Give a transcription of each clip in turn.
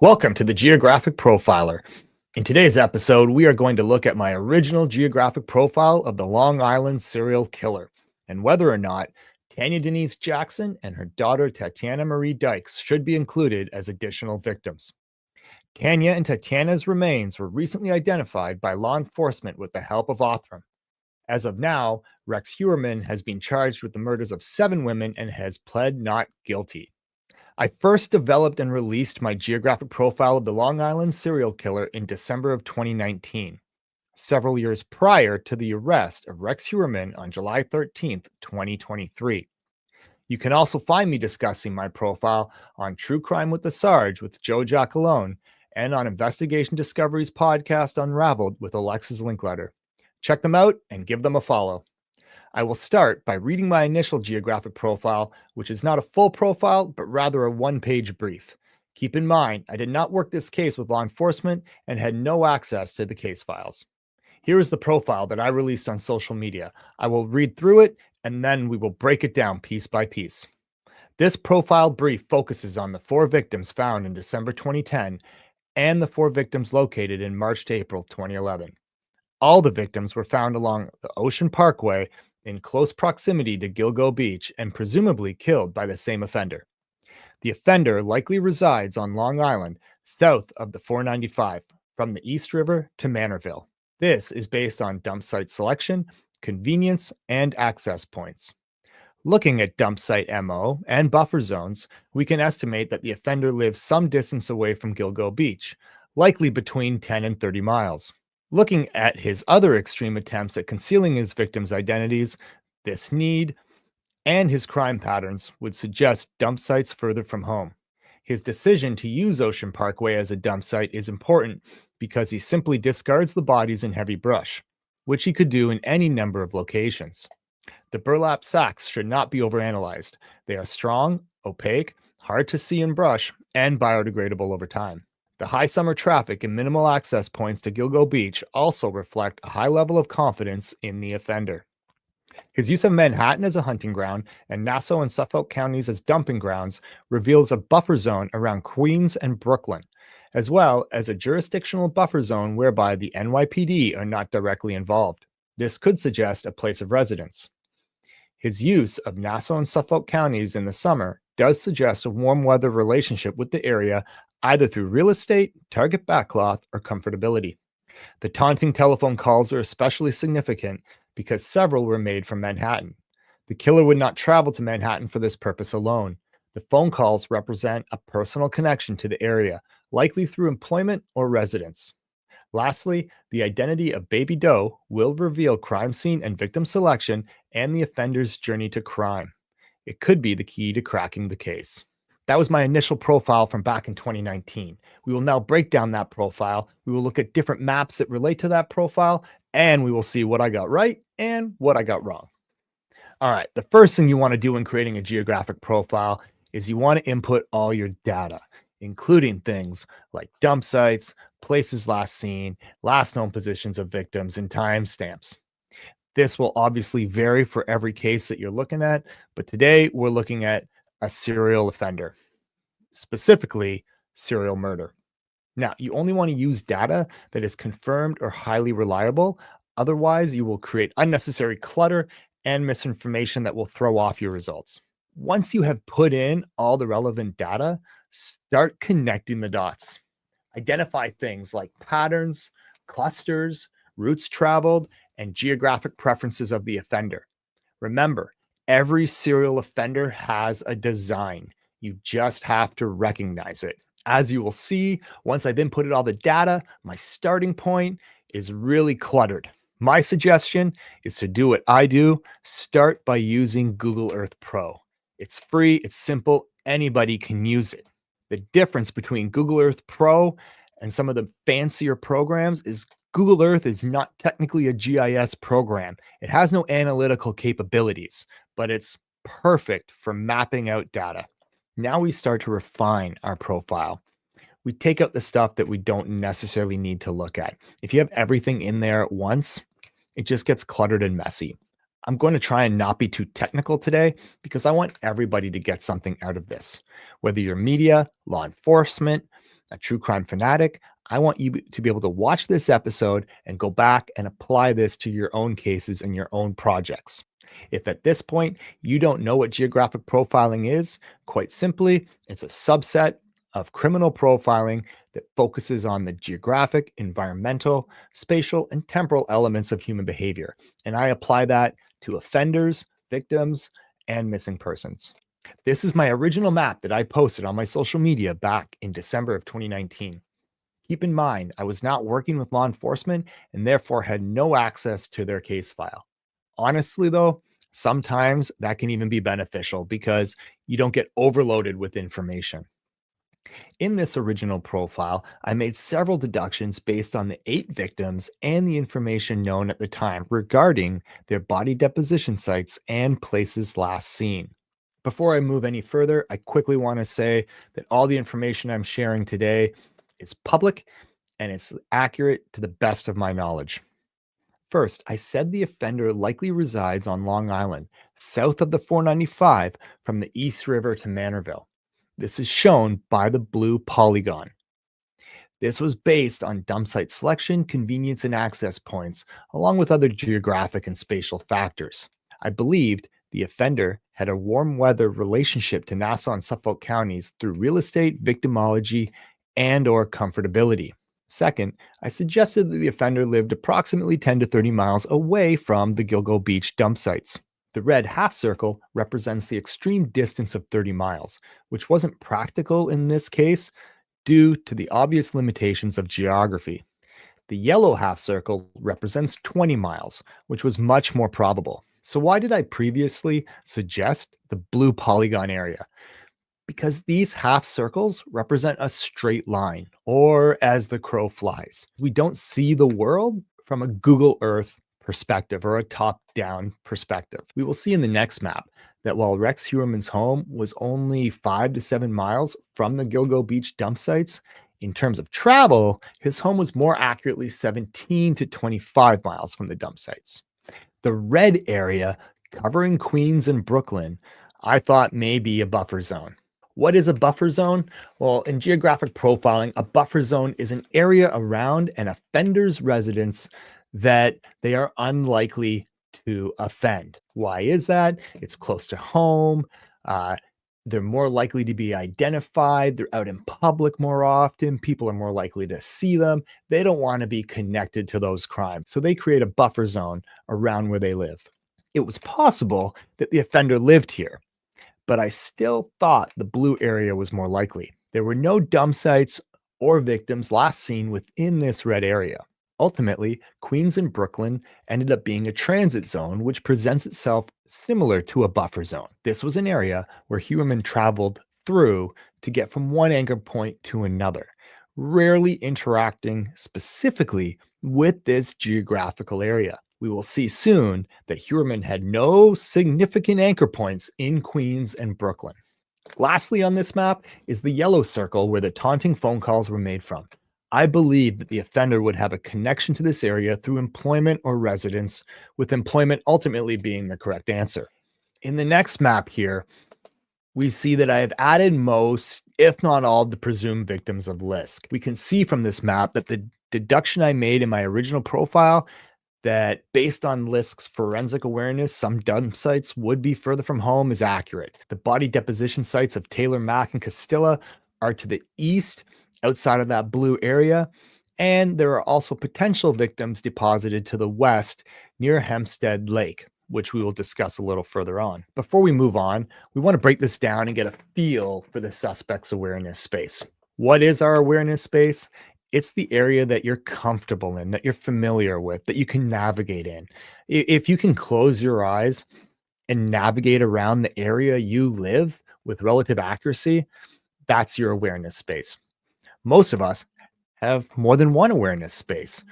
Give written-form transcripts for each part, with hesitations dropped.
Welcome to the Geographic Profiler. In today's episode, we are going to look at my original geographic profile of the Long Island serial killer and whether or not Tanya Denise Jackson and her daughter Tatiana Marie Dykes should be included as additional victims. Tanya and Tatiana's remains were recently identified by law enforcement with the help of Othram. As of now, Rex Heuermann has been charged with the murders of 7 women and has pled not guilty. I first developed and released my geographic profile of the Long Island serial killer in December of 2019, several years prior to the arrest of Rex Heuermann on July 13th, 2023. You can also find me discussing my profile on True Crime with the Sarge with Joe Giacalone and on Investigation Discovery's podcast Unraveled with Alexis Linkletter. Check them out and give them a follow. I will start by reading my initial geographic profile, which is not a full profile, but rather a one-page brief. Keep in mind, I did not work this case with law enforcement and had no access to the case files. Here is the profile that I released on social media. I will read through it, and then we will break it down piece by piece. This profile brief focuses on the 4 victims found in December 2010 and the 4 victims located in March to April 2011. All the victims were found along the Ocean Parkway in close proximity to Gilgo Beach and presumably killed by the same offender. The offender likely resides on Long Island, south of the 495, from the East River to Manorville. This is based on dump site selection, convenience, and access points. Looking at dump site MO and buffer zones, we can estimate that the offender lives some distance away from Gilgo Beach, likely between 10 and 30 miles. Looking at his other extreme attempts at concealing his victims' identities, this need, and his crime patterns would suggest dump sites further from home. His decision to use Ocean Parkway as a dump site is important because he simply discards the bodies in heavy brush, which he could do in any number of locations. The burlap sacks should not be overanalyzed. They are strong, opaque, hard to see in brush, and biodegradable over time. The high summer traffic and minimal access points to Gilgo Beach also reflect a high level of confidence in the offender. His use of Manhattan as a hunting ground and Nassau and Suffolk counties as dumping grounds reveals a buffer zone around Queens and Brooklyn, as well as a jurisdictional buffer zone whereby the NYPD are not directly involved. This could suggest a place of residence. His use of Nassau and Suffolk counties in the summer does suggest a warm weather relationship with the area, either through real estate, target backcloth, or comfortability. The taunting telephone calls are especially significant because several were made from Manhattan. The killer would not travel to Manhattan for this purpose alone. The phone calls represent a personal connection to the area, likely through employment or residence. Lastly, the identity of Baby Doe will reveal crime scene and victim selection and the offender's journey to crime. It could be the key to cracking the case. That was my initial profile from back in 2019. We will now break down that profile. We will look at different maps that relate to that profile, and we will see what I got right and what I got wrong. All right, the first thing you want to do when creating a geographic profile is you want to input all your data, including things like dump sites, places last seen, last known positions of victims, and timestamps. This will obviously vary for every case that you're looking at, but today we're looking at a serial offender, specifically serial murder. Now, you only want to use data that is confirmed or highly reliable. Otherwise, you will create unnecessary clutter and misinformation that will throw off your results. Once you have put in all the relevant data, start connecting the dots. Identify things like patterns, clusters, routes traveled, and geographic preferences of the offender. Remember, every serial offender has a design. You just have to recognize it. As you will see, once I then put in all the data, my starting point is really cluttered. My suggestion is to do what I do. Start by using Google Earth Pro. It's free, it's simple, anybody can use it. The difference between Google Earth Pro and some of the fancier programs is Google Earth is not technically a GIS program. It has no analytical capabilities, but it's perfect for mapping out data. Now we start to refine our profile. We take out the stuff that we don't necessarily need to look at. If you have everything in there at once, it just gets cluttered and messy. I'm going to try and not be too technical today because I want everybody to get something out of this. Whether you're media, law enforcement, a true crime fanatic, I want you to be able to watch this episode and go back and apply this to your own cases and your own projects. If at this point you don't know what geographic profiling is, quite simply, it's a subset of criminal profiling that focuses on the geographic, environmental, spatial, and temporal elements of human behavior. And I apply that to offenders, victims, and missing persons. This is my original map that I posted on my social media back in December of 2019. Keep in mind, I was not working with law enforcement and therefore had no access to their case file. Honestly, though, sometimes that can even be beneficial because you don't get overloaded with information. In this original profile, I made several deductions based on the 8 victims and the information known at the time regarding their body deposition sites and places last seen. Before I move any further, I quickly want to say that all the information I'm sharing today is public and it's accurate to the best of my knowledge. First, I said the offender likely resides on Long Island, south of the 495 from the East River to Manorville. This is shown by the blue polygon. This was based on dump site selection, convenience, and access points, along with other geographic and spatial factors. I believed the offender had a warm weather relationship to Nassau and Suffolk counties through real estate, victimology, and or comfortability. Second, I suggested that the offender lived approximately 10 to 30 miles away from the Gilgo Beach dump sites. The red half circle represents the extreme distance of 30 miles, which wasn't practical in this case due to the obvious limitations of geography. The yellow half circle represents 20 miles, which was much more probable. So, why did I previously suggest the blue polygon area? Because these half circles represent a straight line, or as the crow flies. We don't see the world from a Google Earth perspective or a top down perspective. We will see in the next map that while Rex Heuermann's home was only 5 to 7 miles from the Gilgo Beach dump sites, in terms of travel, his home was more accurately 17 to 25 miles from the dump sites. The red area covering Queens and Brooklyn, I thought may be a buffer zone. What is a buffer zone? Well, in geographic profiling, a buffer zone is an area around an offender's residence that they are unlikely to offend. Why is that? It's close to home. Uh, they're more likely to be identified. They're out in public more often. People are more likely to see them. They don't want to be connected to those crimes. So they create a buffer zone around where they live. It was possible that the offender lived here, but I still thought the blue area was more likely. There were no dump sites or victims last seen within this red area. Ultimately, Queens and Brooklyn ended up being a transit zone, which presents itself similar to a buffer zone. This was an area where Heuermann traveled through to get from one anchor point to another, rarely interacting specifically with this geographical area. We will see soon that Heuermann had no significant anchor points in Queens and Brooklyn. Lastly on this map is the yellow circle where the taunting phone calls were made from. I believe that the offender would have a connection to this area through employment or residence, with employment ultimately being the correct answer. In the next map here, we see that I have added most, if not all, of the presumed victims of Lisk. We can see from this map that the deduction I made in my original profile that based on Lisk's forensic awareness, some dump sites would be further from home is accurate. The body deposition sites of Taylor, Mack, and Castilla are to the east, outside of that blue area, and there are also potential victims deposited to the west near Hempstead Lake, which we will discuss a little further on. Before we move on, we want to break this down and get a feel for the suspect's awareness space. What is our awareness space? It's the area that you're comfortable in, that you're familiar with, that you can navigate in. If you can close your eyes and navigate around the area you live with relative accuracy, that's your awareness space. Most of us have more than one awareness space.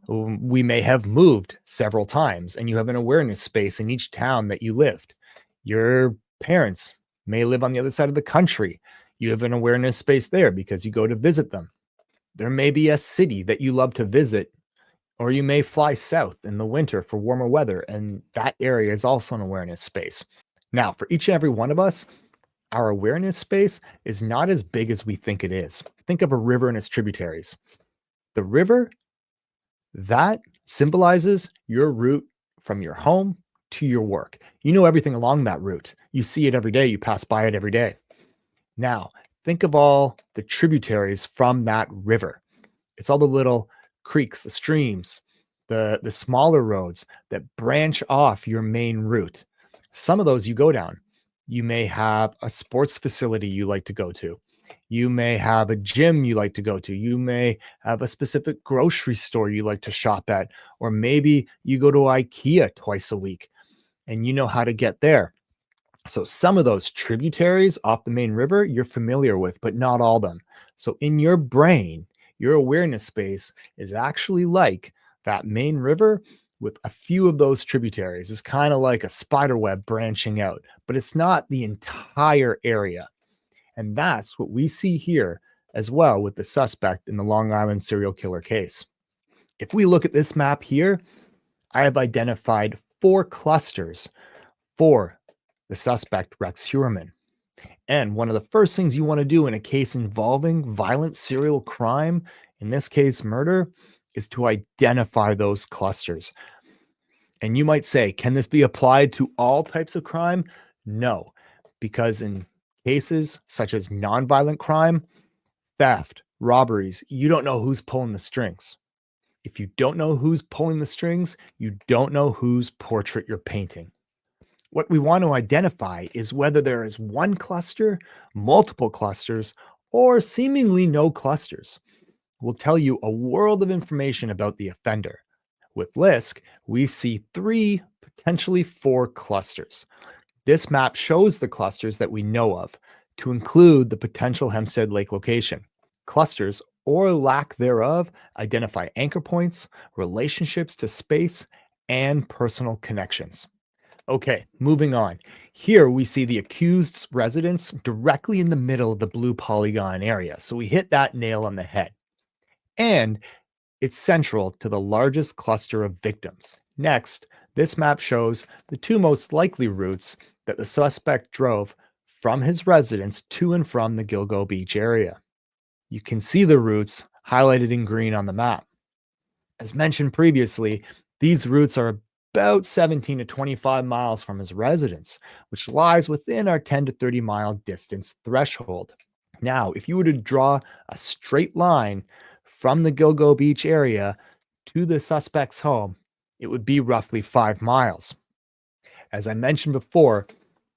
We may have moved several times and you have an awareness space in each town that you lived. Your parents may live on the other side of the country. You have an awareness space there because you go to visit them. There may be a city that you love to visit, or you may fly south in the winter for warmer weather, and that area is also an awareness space. Now, for each and every one of us, Our awareness space is not as big as we think it is. Think of a river and its tributaries. The river, that symbolizes your route from your home to your work. You know everything along that route. You see it every day, you pass by it every day. Now, think of all the tributaries from that river. It's all the little creeks, the streams, the smaller roads that branch off your main route. Some of those you go down. You may have a sports facility you like to go to. You may have a gym you like to go to. You may have a specific grocery store you like to shop at, or maybe you go to IKEA twice a week and you know how to get there. So some of those tributaries off the main river you're familiar with, but not all of them. So in your brain, your awareness space is actually like that main river with a few of those tributaries. It's kind of like a spider web branching out, but it's not the entire area. And that's what we see here as well with the suspect in the Long Island serial killer case. If we look at this map here, I have identified 4 clusters for the suspect, Rex Heuermann. And one of the first things you want to do in a case involving violent serial crime, in this case murder, is to identify those clusters. And you might say, can this be applied to all types of crime? No, because in cases such as nonviolent crime, theft, robberies, you don't know who's pulling the strings. If you don't know who's pulling the strings, you don't know whose portrait you're painting. What we want to identify is whether there is one cluster, multiple clusters, or seemingly no clusters. We'll tell you a world of information about the offender. With Lisk, we see 3, potentially 4 clusters. This map shows the clusters that we know of, to include the potential Hempstead Lake location. Clusters, or lack thereof, identify anchor points, relationships to space, and personal connections. Okay, moving on. Here we see the accused's residence directly in the middle of the blue polygon area. So we hit that nail on the head. And it's central to the largest cluster of victims. Next, this map shows the 2 most likely routes that the suspect drove from his residence to and from the Gilgo Beach area. You can see the routes highlighted in green on the map. As mentioned previously, these routes are about 17 to 25 miles from his residence, which lies within our 10 to 30 mile distance threshold. Now, if you were to draw a straight line from the Gilgo Beach area to the suspect's home, it would be roughly 5 miles. As I mentioned before,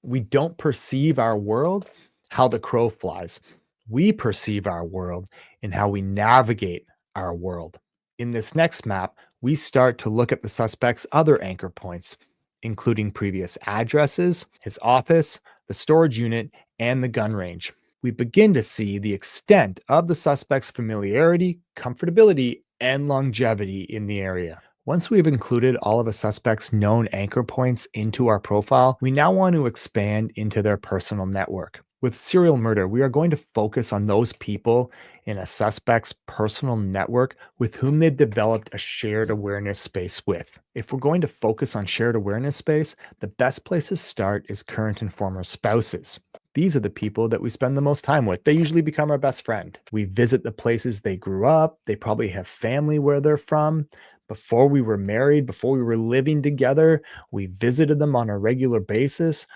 we don't perceive our world how the crow flies. We perceive our world in how we navigate our world. In this next map, we start to look at the suspect's other anchor points, including previous addresses, his office, the storage unit, and the gun range. We begin to see the extent of the suspect's familiarity, comfortability, and longevity in the area. Once we have included all of a suspect's known anchor points into our profile, we now want to expand into their personal network. With serial murder, we are going to focus on those people in a suspect's personal network with whom they've developed a shared awareness space with. If we're going to focus on shared awareness space, the best place to start is current and former spouses. These are the people that we spend the most time with. They usually become our best friend. We visit the places they grew up. They probably have family where they're from. Before we were married, before we were living together, we visited them on a regular basis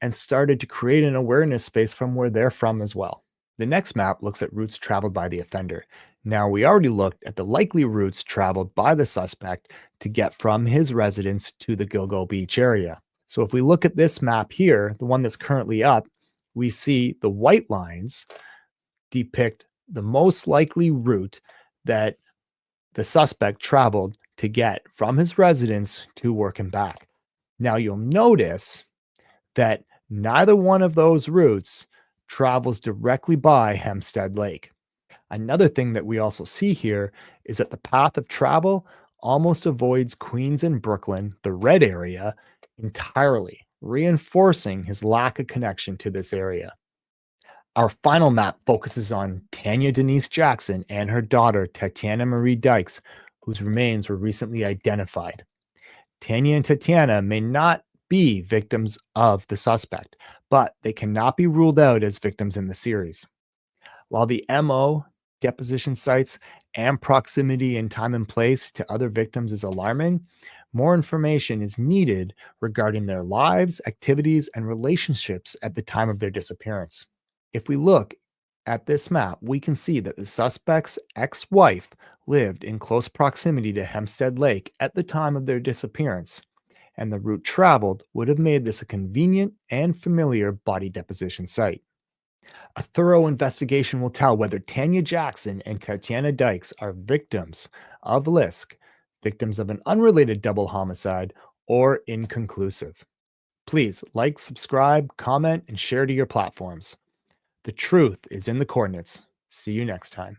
and started to create an awareness space from where they're from as well. The next map looks at routes traveled by the offender. Now, we already looked at the likely routes traveled by the suspect to get from his residence to the Gilgo Beach area. So if we look at this map here, the one that's currently up, we see the white lines depict the most likely route that the suspect traveled to get from his residence to work and back. Now, you'll notice that neither one of those routes travels directly by Hempstead Lake. Another thing that we also see here is that the path of travel almost avoids Queens and Brooklyn, the red area, entirely, reinforcing his lack of connection to this area. Our final map focuses on Tanya Denise Jackson and her daughter, Tatiana Marie Dykes, whose remains were recently identified. Tanya and Tatiana may not be victims of the suspect, but they cannot be ruled out as victims in the series. While the MO, deposition sites, and proximity in time and place to other victims is alarming, more information is needed regarding their lives, activities, and relationships at the time of their disappearance. If we look at this map, we can see that the suspect's ex wife lived in close proximity to Hempstead Lake at the time of their disappearance, and the route traveled would have made this a convenient and familiar body deposition site. A thorough investigation will tell whether Tanya Jackson and Tatiana Dykes are victims of Lisk, victims of an unrelated double homicide, or inconclusive. Please like, subscribe, comment, and share to your platforms. The truth is in the coordinates. See you next time.